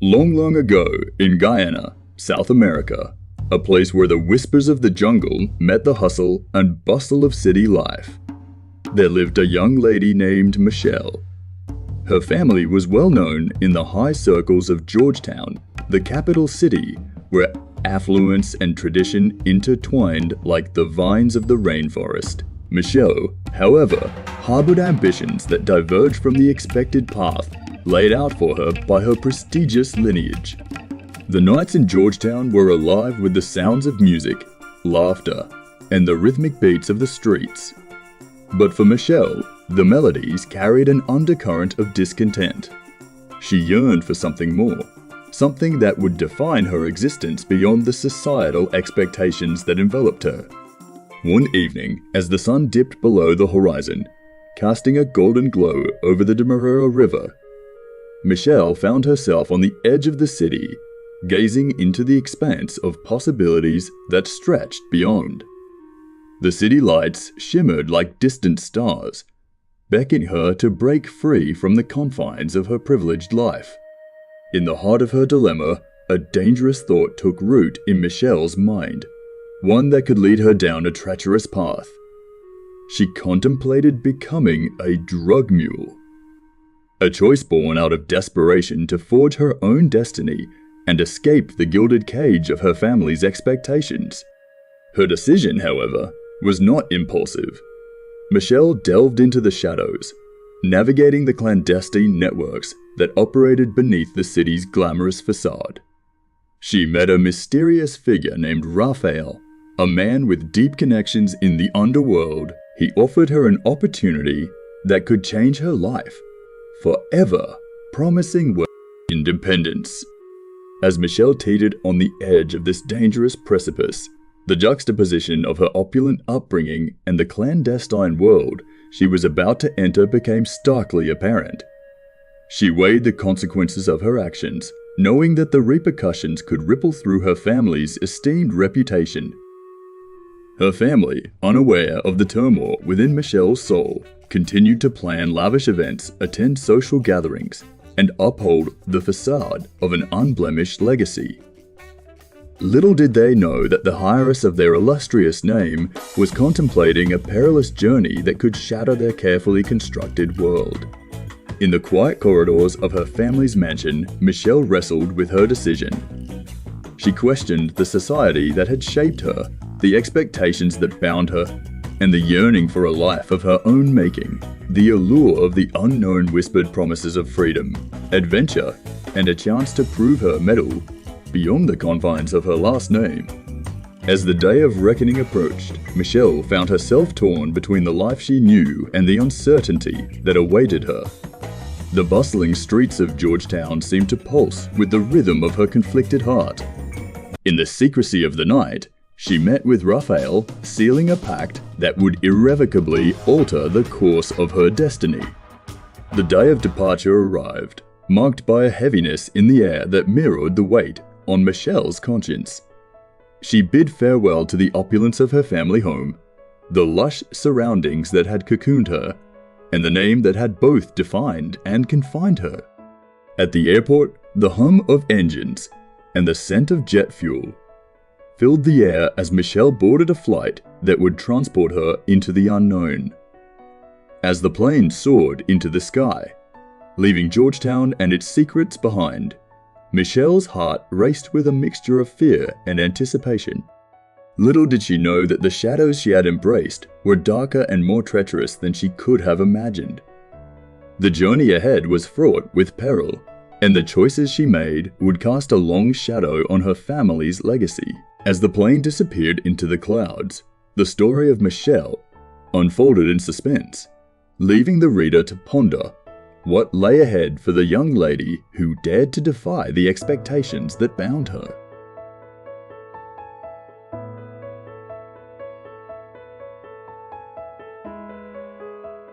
Long, long ago, in Guyana, South America, a place where the whispers of the jungle met the hustle and bustle of city life, there lived a young lady named Michelle. Her family was well known in the high circles of Georgetown, the capital city where affluence and tradition intertwined like the vines of the rainforest. Michelle, however, harbored ambitions that diverged from the expected path laid out for her by her prestigious lineage. The nights in Georgetown were alive with the sounds of music, laughter, and the rhythmic beats of the streets. But for Michelle, the melodies carried an undercurrent of discontent. She yearned for something more, something that would define her existence beyond the societal expectations that enveloped her. One evening, as the sun dipped below the horizon, casting a golden glow over the Demerara River, Michelle found herself on the edge of the city, gazing into the expanse of possibilities that stretched beyond. The city lights shimmered like distant stars, beckoning her to break free from the confines of her privileged life. In the heart of her dilemma, a dangerous thought took root in Michelle's mind, one that could lead her down a treacherous path. She contemplated becoming a drug mule. A choice born out of desperation to forge her own destiny and escape the gilded cage of her family's expectations. Her decision, however, was not impulsive. Michelle delved into the shadows, navigating the clandestine networks that operated beneath the city's glamorous facade. She met a mysterious figure named Raphael, a man with deep connections in the underworld. He offered her an opportunity that could change her life forever, promising wealth and independence. As Michelle teetered on the edge of this dangerous precipice, the juxtaposition of her opulent upbringing and the clandestine world she was about to enter became starkly apparent. She weighed the consequences of her actions, knowing that the repercussions could ripple through her family's esteemed reputation. Her family, unaware of the turmoil within Michelle's soul, continued to plan lavish events, attend social gatherings, and uphold the facade of an unblemished legacy. Little did they know that the heiress of their illustrious name was contemplating a perilous journey that could shatter their carefully constructed world. In the quiet corridors of her family's mansion, Michelle wrestled with her decision. She questioned the society that had shaped her, the expectations that bound her, and the yearning for a life of her own making. The allure of the unknown whispered promises of freedom, adventure, and a chance to prove her mettle beyond the confines of her last name. As the day of reckoning approached, Michelle found herself torn between the life she knew and the uncertainty that awaited her. The bustling streets of Georgetown seemed to pulse with the rhythm of her conflicted heart. In the secrecy of the night, she met with Raphael, sealing a pact that would irrevocably alter the course of her destiny. The day of departure arrived, marked by a heaviness in the air that mirrored the weight on Michelle's conscience. She bid farewell to the opulence of her family home, the lush surroundings that had cocooned her, and the name that had both defined and confined her. At the airport, the hum of engines and the scent of jet fuel filled the air as Michelle boarded a flight that would transport her into the unknown. As the plane soared into the sky, leaving Georgetown and its secrets behind, Michelle's heart raced with a mixture of fear and anticipation. Little did she know that the shadows she had embraced were darker and more treacherous than she could have imagined. The journey ahead was fraught with peril, and the choices she made would cast a long shadow on her family's legacy. As the plane disappeared into the clouds, the story of Michelle unfolded in suspense, leaving the reader to ponder what lay ahead for the young lady who dared to defy the expectations that bound her.